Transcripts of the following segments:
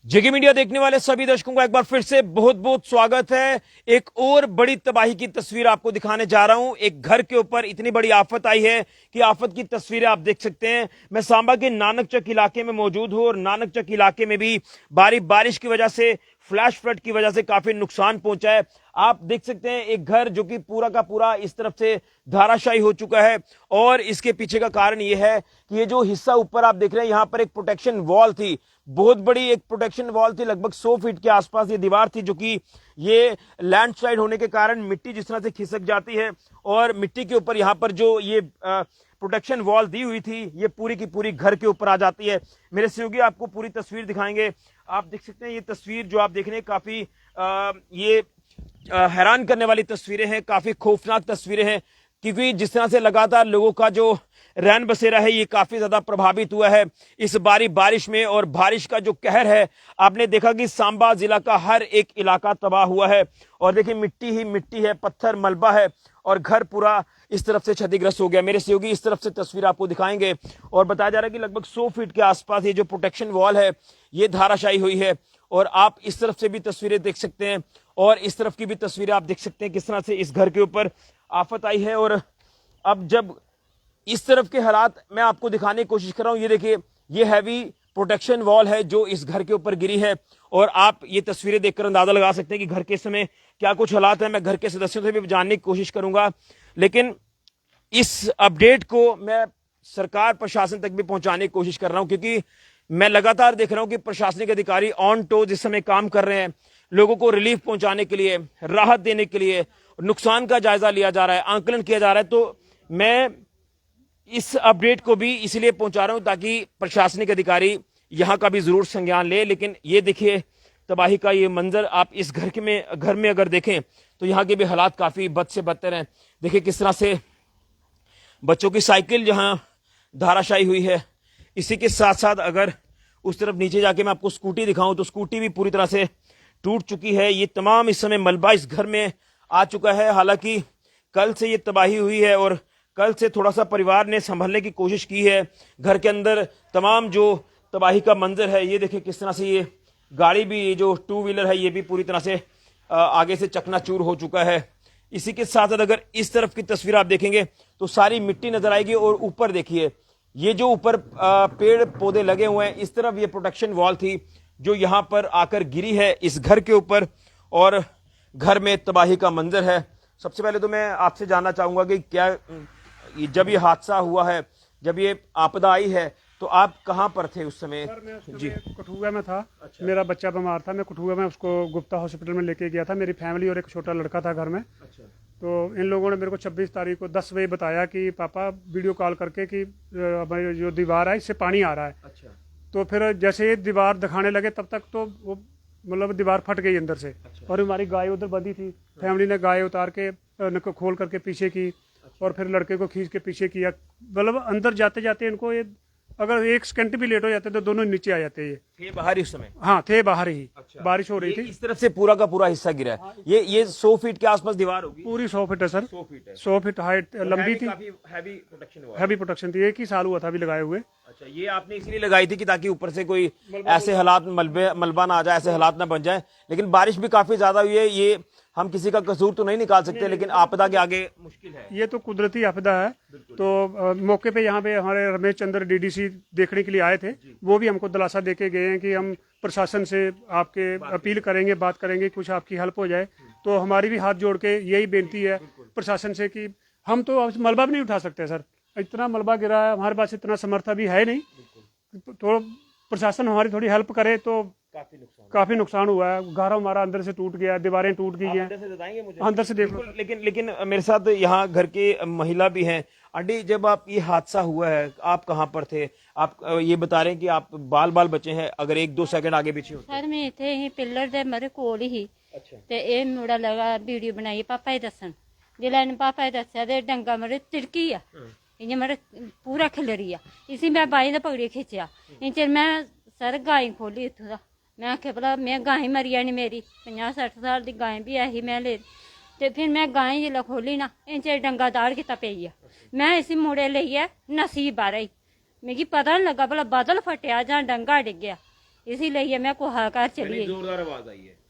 जेके media देखने वाले सभी दर्शकों का एक बार फिर से बहुत बहुत स्वागत है। एक और बड़ी तबाही की तस्वीर आपको दिखाने जा रहा हूं। एक घर के ऊपर इतनी बड़ी आफत आई है कि आफत की तस्वीरें आप देख सकते हैं। मैं सांबा के नानकचक इलाके में मौजूद हूं और नानकचक इलाके में भी भारी बारिश की वजह से, फ्लैश फ्लड की वजह से काफी नुकसान पहुंचा है। आप देख सकते हैं एक घर जो कि पूरा का पूरा इस तरफ से धाराशायी हो चुका है और इसके पीछे का कारण यह है कि ये जो हिस्सा ऊपर आप देख रहे हैं, यहां पर एक प्रोटेक्शन वॉल थी, बहुत बड़ी एक प्रोटेक्शन वॉल थी, लगभग 100 फीट के आसपास ये दीवार थी, जो कि ये लैंडस्लाइड होने के कारण मिट्टी जिस तरह से खिसक जाती है और मिट्टी के ऊपर यहां पर जो ये प्रोटेक्शन वॉल दी हुई थी, ये पूरी की पूरी घर के ऊपर आ जाती है। मेरे सहयोगी आपको पूरी तस्वीर दिखाएंगे। आप देख सकते हैं ये तस्वीर जो आप देख रहे हैं, काफी ये हैरान करने वाली तस्वीरें हैं, काफी खौफनाक तस्वीरें हैं, क्योंकि जिस तरह से लगातार लोगों का जो रैन बसेरा है ये काफी ज्यादा प्रभावित हुआ है इस बारिश में। और बारिश का जो कहर है, आपने देखा कि सांबा जिला का हर एक इलाका तबाह हुआ है और देखिए मिट्टी ही मिट्टी है, पत्थर मलबा है और घर पूरा इस तरफ से क्षतिग्रस्त हो गया। मेरे सहयोगी इस तरफ से तस्वीर आपको दिखाएंगे और बताया जा रहा है कि लगभग 100 फीट के आसपास ये जो प्रोटेक्शन वॉल है ये धाराशायी हुई है। और आप इस तरफ से भी तस्वीरें देख सकते हैं और इस तरफ की भी तस्वीरें आप देख सकते हैं किस तरह से इस घर के ऊपर आफत आई है। और अब जब इस तरफ के हालात मैं आपको दिखाने की कोशिश कर रहा हूं, ये देखिए ये हैवी प्रोटेक्शन वॉल है जो इस घर के ऊपर गिरी है और आप ये तस्वीरें देखकर अंदाजा लगा सकते हैं कि घर के समय क्या कुछ हालात है। मैं घर के सदस्यों से भी जानने की कोशिश करूंगा, लेकिन इस अपडेट को मैं सरकार प्रशासन तक भी पहुंचाने की कोशिश कर रहा हूं, क्योंकि मैं लगातार देख रहा हूं कि प्रशासनिक अधिकारी ऑन टोज इस समय काम कर रहे हैं, लोगों को रिलीफ पहुंचाने के लिए, राहत देने के लिए, नुकसान का जायजा लिया जा रहा है, आंकलन किया जा रहा है। तो मैं इस अपडेट को भी इसलिए पहुंचा रहा हूं ताकि प्रशासनिक अधिकारी यहां का भी जरूर संज्ञान ले। लेकिन ये देखिए तबाही का ये मंजर आप इस घर में अगर देखें तो यहां के भी हालात काफी बद से बदतर हैं। देखिए किस तरह से बच्चों की साइकिल जहां धाराशायी हुई है, इसी के साथ साथ अगर उस तरफ नीचे जाके मैं आपको स्कूटी दिखाऊं तो स्कूटी भी पूरी तरह से टूट चुकी है। ये तमाम इस समय मलबा इस घर में आ चुका है। हालांकि कल से ये तबाही हुई है और कल से थोड़ा सा परिवार ने संभलने की कोशिश की है। घर के अंदर तमाम जो तबाही का मंजर है, ये देखिए किस तरह से ये गाड़ी भी, ये जो टू व्हीलर है, ये भी पूरी तरह से आगे से चकनाचूर हो चुका है। इसी के साथ साथ अगर इस तरफ की तस्वीर आप देखेंगे तो सारी मिट्टी नजर आएगी और ऊपर देखिए ये जो ऊपर पेड़ पौधे लगे हुए हैं, इस तरफ ये प्रोटेक्शन वॉल थी जो यहां पर आकर गिरी है इस घर के ऊपर और घर में तबाही का मंजर है। सबसे पहले तो मैं आपसे जानना चाहूंगा कि क्या जब ये हादसा हुआ है, जब ये आपदा आई है, तो आप कहां पर थे उस समय? सर मैं जी कठुआ में था। अच्छा। मेरा बच्चा बीमार था, मैं कठुआ में उसको गुप्ता हॉस्पिटल में लेके गया था। मेरी फैमिली और एक छोटा लड़का था घर में। अच्छा। तो इन लोगों ने मेरे को 26 तारीख को 10 बजे बताया कि पापा वीडियो कॉल करके कि भाई जो दीवार है इससे पानी आ रहा है। अच्छा। तो फिर जैसे ये दीवार दिखाने लगे तब तक तो वो मतलब दीवार फट गई अंदर से। अच्छा। और हमारी गाय उधर बंधी थी। फैमिली ने गाय उतार के खोल करके पीछे की। अच्छा। और फिर लड़के को खींच के पीछे किया। मतलब अंदर जाते जाते इनको ये अगर 1 सेकंड भी लेट हो जाते तो दोनों नीचे आ जाते। ये थे बाहर ही उस समय? हाँ थे बाहर ही। अच्छा। बारिश हो रही थी। इस तरफ से पूरा का पूरा हिस्सा गिरा है। हाँ, ये 100 फीट के आसपास दीवार होगी। पूरी 100 फीट है सर। 100 फीट है। 100 फीट हाइट लंबी थी। हैवी प्रोटेक्शन थी। 1 ही साल हुआ था अभी लगाए हुए। अच्छा, ये आपने इसलिए लगाई थी कि ताकि ऊपर से कोई ऐसे हालात मलबा ना आ जाए, ऐसे हालात ना बन जाए। लेकिन बारिश भी काफी ज्यादा हुई है। ये हम किसी का कसूर तो नहीं निकाल सकते, लेकिन आपदा के आगे मुश्किल है। ये तो कुदरती आपदा है। तो मौके पे यहाँ पे हमारे रमेश चंद्र डीडीसी देखने के लिए आए थे। वो भी हमको दिलासा देके गए हैं कि हम प्रशासन से आपके अपील करेंगे, बात करेंगे, कुछ आपकी हेल्प हो जाए। तो हमारी भी हाथ जोड़ के यही बेनती है प्रशासन से कि हम तो मलबा भी नहीं उठा सकते सर, इतना मलबा गिरा है, हमारे पास इतना समर्थ भी है नहीं। तो प्रशासन हमारी थोड़ी हेल्प करे तो काफी नुकसान हुआ है। घर हमारा अंदर से टूट गया, दीवारें टूट गई हैं। अंदर से देख लो। लेकिन मेरे साथ यहाँ घर के महिला भी हैं। आंटी, जब आप ये हादसा हुआ है आप कहाँ पर थे? आप ये बता रहे हैं कि आप बाल बचे हैं, अगर 1-2 सेकंड आगे पीछे होते? सर मैं इथे ही पिलर दे मेरे कोल ही। अच्छा। ते ए मुड़ा लगा वीडियो बनाई पापा ही दसन जिला ने पापा ही दस्या दे डंगा मेरे तिड़की आ इन्हें मेरे पूरा खिलरी आ। इसी मैं बाई दा पगड़ी खिंचिया इन मैं सर गाय खोली इत्थों दा। मैं आखे भला मैं गाय मरी जानी मेरी 50-60 साल की गाय भी ऐसी मैं ले। ते फिर मैं गाय जिला खोली ना इन डंगा दाड़ किता पेई आ। मैं इसी मुड़े लेइयै नसी बाहर आई। मिगी पता नहीं लगा भला बादल फटेआ जां डंगा डिग्गेआ। इसीलिए मैं कुहा घर चली आई। जोरदार आवाज आई है।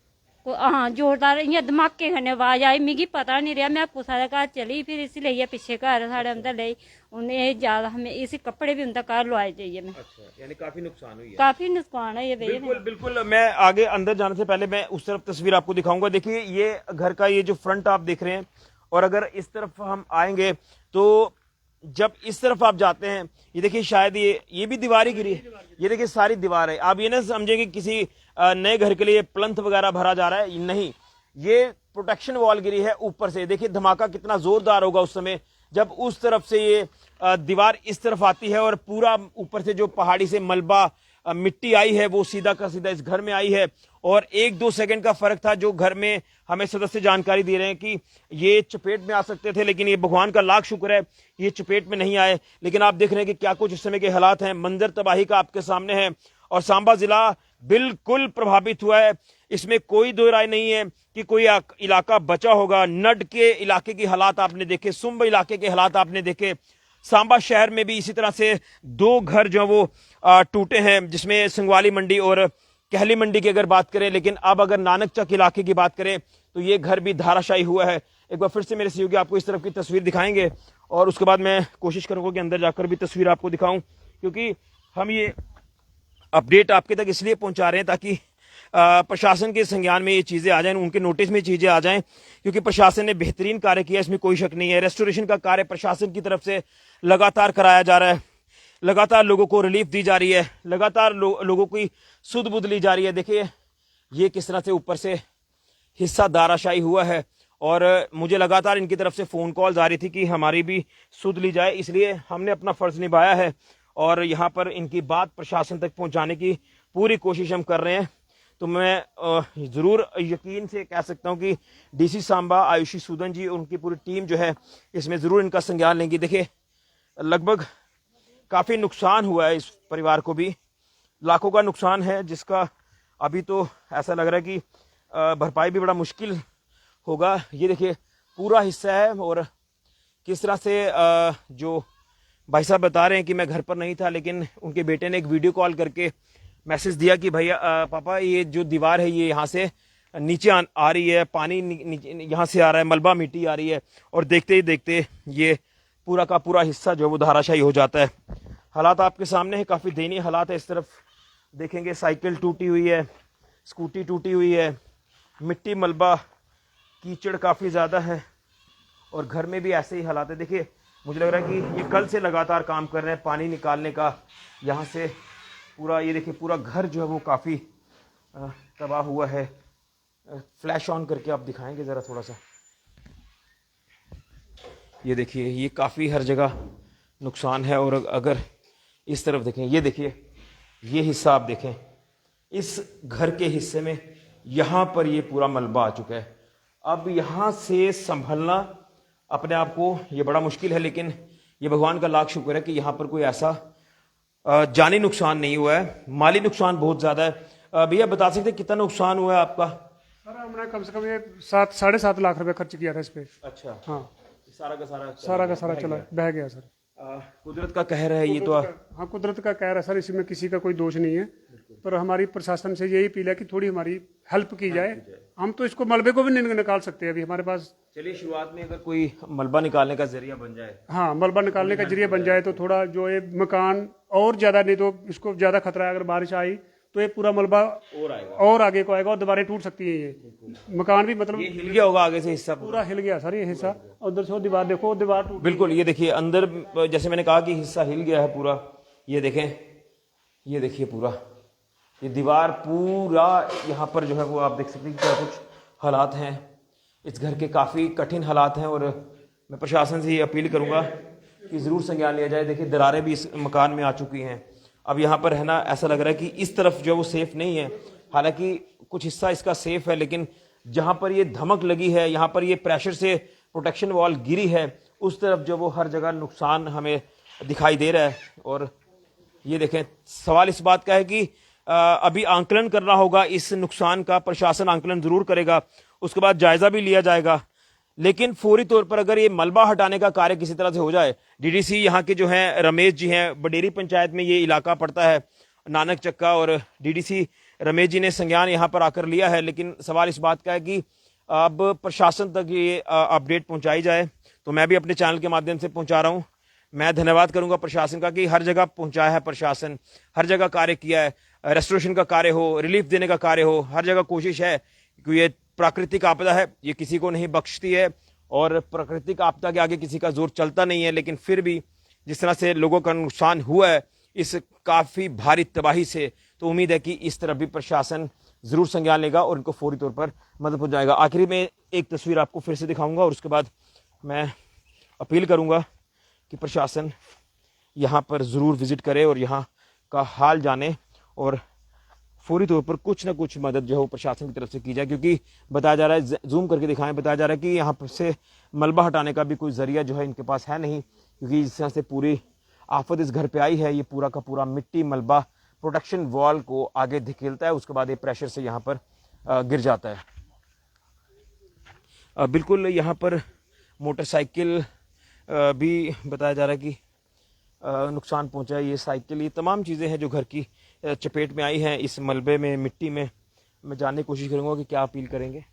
हाँ जोरदार इ'यां धमाके कन्नै आवाज आई, मिगी पता नहीं रहा, मैं कुसा दे घर चली, फिर इसी लेइयै पिच्छे घर साढ़े अंदर लेई उन्हें ज्यादा हमें इसी कपड़े भी उनका घर लुआए जाइए मैं। अच्छा, यानी काफी नुकसान हुई है। काफी नुकसान है ये भैया। बिल्कुल बिल्कुल, मैं आगे अंदर जाने से पहले मैं उस तरफ तस्वीर आपको दिखाऊंगा। देखिए ये घर का ये जो फ्रंट आप देख रहे हैं, और अगर इस तरफ हम आएंगे तो जब इस तरफ आप जाते हैं, ये देखिए शायद ये भी दीवार ही गिरी है। ये देखिए सारी दीवार है। आप ये ना समझे कि किसी नए घर के लिए प्लंथ वगैरह भरा जा रहा है, नहीं, ये प्रोटेक्शन वॉल गिरी है ऊपर से। देखिए धमाका कितना जोरदार होगा उस समय जब उस तरफ से ये दीवार इस तरफ आती है और पूरा ऊपर से जो पहाड़ी से मलबा मिट्टी आई है वो सीधा का सीधा इस घर में आई है। और 1-2 सेकंड का फर्क था। जो घर में हमें सदस्य जानकारी दे रहे हैं कि ये चपेट में आ सकते थे, लेकिन ये भगवान का लाख शुक्र है ये चपेट में नहीं आए। लेकिन आप देख रहे हैं कि क्या कुछ इस समय के हालात हैं, मंजर तबाही का आपके सामने है। और सांबा जिला बिल्कुल प्रभावित हुआ है, इसमें कोई दो राय नहीं है कि कोई इलाका बचा होगा। नड के इलाके की हालात आपने देखे, सुंब इलाके के हालात आपने देखे। सांबा शहर में भी इसी तरह से 2 घर जो वो टूटे हैं, जिसमें संगवाली मंडी और कहली मंडी की अगर बात करें। लेकिन अब अगर नानक चक इलाके की बात करें तो ये घर भी धाराशायी हुआ है। एक बार फिर से मेरे सहयोगी आपको इस तरफ की तस्वीर दिखाएंगे और उसके बाद मैं कोशिश करूंगा कि अंदर जाकर भी तस्वीर आपको दिखाऊं, क्योंकि हम ये अपडेट आपके तक इसलिए पहुंचा रहे हैं ताकि प्रशासन के संज्ञान में ये चीजें आ जाएं, उनके नोटिस में चीजें आ जाएं, क्योंकि प्रशासन ने बेहतरीन कार्य किया, इसमें कोई शक नहीं है। रेस्टोरेशन का कार्य प्रशासन की तरफ से लगातार कराया जा रहा है, लगातार लोगों को रिलीफ दी जा रही है, लगातार लोगों की सुध बुध ली जा रही है। देखिए ये किस तरह से ऊपर से हिस्सा धाराशायी हुआ है और मुझे लगातार इनकी तरफ से फोन कॉल आ रही थी कि हमारी भी सुध ली जाए, इसलिए हमने अपना फर्ज निभाया है और यहाँ पर इनकी बात प्रशासन तक पहुँचाने की पूरी कोशिश हम कर रहे हैं। तो मैं ज़रूर यकीन से कह सकता हूँ कि डीसी सांबा आयुषी सूदन जी और उनकी पूरी टीम जो है इसमें ज़रूर इनका संज्ञान लेंगी। देखिए लगभग काफ़ी नुकसान हुआ है, इस परिवार को भी लाखों का नुकसान है, जिसका अभी तो ऐसा लग रहा है कि भरपाई भी बड़ा मुश्किल होगा। ये देखिए पूरा हिस्सा है और किस तरह से जो भाई साहब बता रहे हैं कि मैं घर पर नहीं था, लेकिन उनके बेटे ने एक वीडियो कॉल करके मैसेज दिया कि भैया पापा ये जो दीवार है ये यहाँ से नीचे आ रही है, पानी यहाँ से आ रहा है, मलबा मिट्टी आ रही है, और देखते ही देखते ये पूरा का पूरा हिस्सा जो है वो धाराशायी हो जाता है। हालात आपके सामने है, काफ़ी दयनीय हालात है। इस तरफ देखेंगे साइकिल टूटी हुई है, स्कूटी टूटी हुई है, मिट्टी मलबा कीचड़ काफ़ी ज़्यादा है और घर में भी ऐसे ही हालात है। देखिए मुझे लग रहा है कि ये कल से लगातार काम कर रहे हैं पानी निकालने का यहाँ से पूरा। ये देखिए पूरा घर जो है वो काफ़ी तबाह हुआ है। फ्लैश ऑन करके आप दिखाएंगे ज़रा थोड़ा सा। ये देखिए ये काफ़ी हर जगह नुकसान है। और अगर इस तरफ देखें, ये देखिए ये हिस्सा आप देखें, इस घर के हिस्से में यहाँ पर ये पूरा मलबा आ चुका है। अब यहाँ से संभलना अपने आप को ये बड़ा मुश्किल है, लेकिन ये भगवान का लाख शुक्र है कि यहाँ पर कोई ऐसा जानी नुकसान नहीं हुआ है। माली नुकसान बहुत ज़्यादा है। भैया बता सकते कितना नुकसान हुआ है आपका? सर हमने कम से कम ये 7-7.5 लाख रुपए खर्च किया था इस पे। अच्छा, हाँ सारा का सारा चला बह गया सर। कुदरत का कहर है ये तो। हाँ कुदरत का कहर है सर, इसमें किसी का कोई दोष नहीं है, पर हमारी प्रशासन से यही अपील है कि थोड़ी हमारी हेल्प की जाए। हम तो इसको मलबे को भी नहीं निकाल सकते अभी हमारे पास। चलिए शुरुआत में अगर कोई मलबा निकालने का जरिया बन जाए, हाँ मलबा निकालने का जरिया बन जाए तो थोड़ा जो ये मकान और ज्यादा, नहीं तो इसको ज्यादा खतरा है। अगर बारिश आई तो ये पूरा मलबा और आगे को आएगा और दीवारें टूट सकती है। ये मकान भी मतलब ये हिल गया होगा आगे से हिस्सा पूरा हिल गया सर ये हिस्सा। उधर से दीवार देखो, दीवार टूट। बिल्कुल ये देखिए अंदर, जैसे मैंने कहा कि हिस्सा हिल गया है पूरा। ये देखें, ये देखिए पूरा ये दीवार पूरा यहाँ पर जो है वो आप देख सकते हैं क्या कुछ हालात हैं। इस घर के काफ़ी कठिन हालात हैं और मैं प्रशासन से ये अपील करूँगा कि ज़रूर संज्ञान लिया जाए। देखिए दरारें भी इस मकान में आ चुकी हैं। अब यहाँ पर है ना, ऐसा लग रहा है कि इस तरफ जो है वो सेफ़ नहीं है, हालांकि कुछ हिस्सा इसका सेफ़ है, लेकिन जहाँ पर ये धमक लगी है, यहाँ पर ये प्रेशर से प्रोटेक्शन वॉल गिरी है, उस तरफ जो वो हर जगह नुकसान हमें दिखाई दे रहा है। और ये देखें, सवाल इस बात का है कि अभी आंकलन करना होगा इस नुकसान का, प्रशासन आंकलन जरूर करेगा, उसके बाद जायजा भी लिया जाएगा। लेकिन फौरी तौर पर अगर ये मलबा हटाने का कार्य किसी तरह से हो जाए, डीडीसी यहाँ के जो हैं रमेश जी हैं, बडेरी पंचायत में ये इलाका पड़ता है, नानक चक्का और डीडीसी रमेश जी ने संज्ञान यहाँ पर आकर लिया है, लेकिन सवाल इस बात का है कि अब प्रशासन तक ये अपडेट पहुंचाई जाए। तो मैं भी अपने चैनल के माध्यम से पहुंचा रहा हूं। मैं धन्यवाद करूंगा प्रशासन का कि हर जगह पहुंचाया है, प्रशासन हर जगह कार्य किया है, रेस्टोरेशन का कार्य हो, रिलीफ देने का कार्य हो, हर जगह कोशिश है। क्योंकि ये प्राकृतिक आपदा है, ये किसी को नहीं बख्शती है और प्राकृतिक आपदा के आगे किसी का जोर चलता नहीं है। लेकिन फिर भी जिस तरह से लोगों का नुकसान हुआ है इस काफी भारी तबाही से, तो उम्मीद है कि इस तरफ भी प्रशासन जरूर संज्ञान लेगा और इनको फौरी तौर पर मदद पहुंचाएगा। आखिरी में एक तस्वीर आपको फिर से दिखाऊंगा और उसके बाद मैं अपील करूंगा कि प्रशासन यहाँ पर जरूर विजिट करे और यहाँ का हाल जाने और फौरी तौर पर कुछ ना कुछ मदद जो है वो प्रशासन की तरफ से की जाए। क्योंकि बताया जा रहा है, जूम करके दिखाएं, बताया जा रहा है कि यहाँ पर से मलबा हटाने का भी कोई जरिया जो है इनके पास है नहीं। क्योंकि जिस तरह से पूरी आफत इस घर पे आई है, ये पूरा का पूरा मिट्टी मलबा प्रोटेक्शन वॉल को आगे धकेलता है, उसके बाद ये प्रेशर से यहाँ पर गिर जाता है। बिल्कुल यहाँ पर मोटरसाइकिल भी बताया जा रहा है कि नुकसान पहुंचा है। ये साइकिल, ये तमाम चीज़ें हैं जो घर की चपेट में आई हैं इस मलबे में, मिट्टी में। मैं जानने की कोशिश करूंगा कि क्या अपील करेंगे।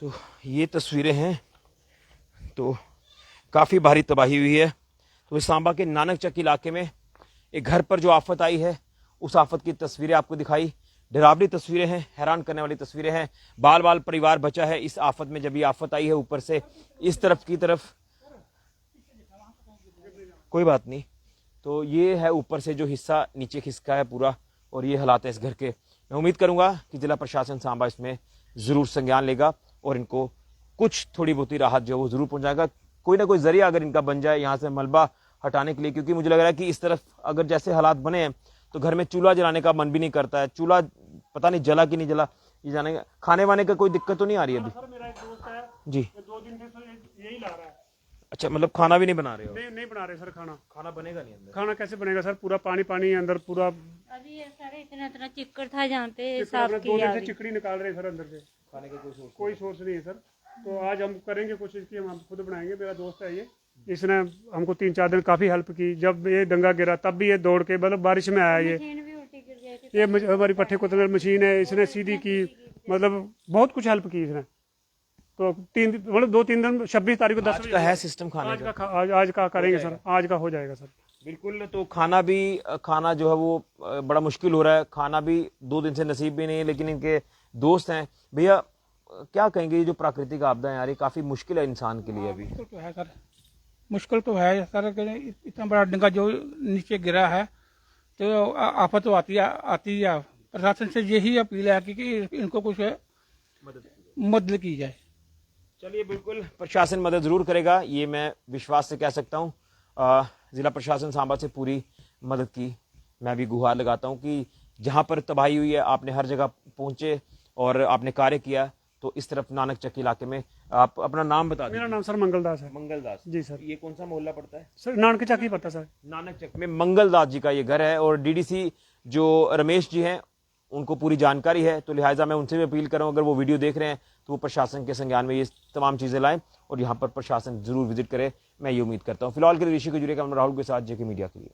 तो ये तस्वीरें हैं, तो काफ़ी भारी तबाही हुई है। तो इस सांबा के नानक चक इलाके में एक घर पर जो आफत आई है उस आफत की तस्वीरें आपको दिखाई। डरावनी तस्वीरें हैं, हैरान करने वाली तस्वीरें हैं। बाल बाल परिवार बचा है इस आफत में। जब ये आफत आई है ऊपर से इस तरफ की तरफ, कोई बात नहीं, तो ये है ऊपर से जो हिस्सा नीचे खिसका है पूरा, और ये हालात है इस घर के। मैं उम्मीद करूंगा कि जिला प्रशासन सांबा इसमें जरूर संज्ञान लेगा और इनको कुछ थोड़ी बहुत राहत जो है वो जरूर पहुंचाएगा। कोई ना कोई जरिया अगर इनका बन जाए यहाँ से मलबा हटाने के लिए, क्योंकि मुझे लग रहा है कि इस तरफ अगर जैसे हालात बने हैं तो घर में चूल्हा जलाने का मन भी नहीं करता है। चूल्हा पता नहीं जला कि नहीं जला, ये जाने। खाने वाने का कोई दिक्कत तो नहीं आ रही अभी? सर मेरा एक दोस्त है जी। 2 दिन से यही ला रहा है। अच्छा, मतलब खाना भी नहीं बना रहे हो? नहीं बना रहे सर। खाना बनेगा नहीं अंदर? खाना कैसे बनेगा सर? पूरा पानी पानी है अंदर पूरा। अभी ये सारे इतना चिक्कड़ था जहाँ पे सर साफ 2 दिन किया से अभी। चिकड़ी निकाल रहे हैं सर अंदर से। खाने का कोई सोर्स नहीं है सर। तो आज हम करेंगे कोशिश की, हम खुद बनाएंगे। मेरा दोस्त है ये, इसने हमको 3-4 दिन काफी हेल्प की। जब ये दंगा गिरा तब भी ये दौड़ के, मतलब बारिश में आया ये। मशीन भी उल्टी गिर गई थी। ये हमारी पट्टे कुतरने मशीन है, इसने सीधी की, मतलब बहुत कुछ हेल्प की इसने। तो 2-3 दिन 26 तारीख को 10 आज का है सिस्टम खाने आज का? का आज का करेंगे सर, आज का हो जाएगा सर। बिल्कुल। तो खाना जो है वो बड़ा मुश्किल हो रहा है। खाना भी 2 दिन से नसीब भी नहीं है। लेकिन इनके दोस्त हैं। भैया क्या कहेंगे, ये जो प्राकृतिक आपदा है यार, ये काफी मुश्किल है इंसान के लिए अभी? मुश्किल तो है सर, मुश्किल तो है सर। इतना बड़ा डंगा जो नीचे गिरा है तो आफत तो आती है। प्रशासन से यही अपील है कि इनको कुछ मदद की जाए। चलिए, बिल्कुल प्रशासन मदद जरूर करेगा, ये मैं विश्वास से कह सकता हूँ। जिला प्रशासन सांबा से पूरी मदद की मैं भी गुहार लगाता हूँ कि जहाँ पर तबाही हुई है आपने हर जगह पहुंचे और आपने कार्य किया। तो इस तरफ नानक चक इलाके में आप अपना नाम बता मेरा दें। नाम सर मंगलदास है। मंगलदास जी सर। ये कौन सा मोहल्ला पड़ता है? सर नानक चक ही पड़ता सर। नानक चक में मंगलदास जी का ये घर है और डीडीसी जो रमेश जी हैं उनको पूरी जानकारी है। तो लिहाजा मैं उनसे भी अपील कर रहा हूँ, अगर वो वीडियो देख रहे हैं तो वो प्रशासन के संज्ञान में ये तमाम चीजें लाएं और यहाँ पर प्रशासन जरूर विजिट करे। मैं ये उम्मीद करता हूँ। फिलहाल के लिए ऋषि को जुड़े का राहुल के साथ जेके मीडिया के लिए।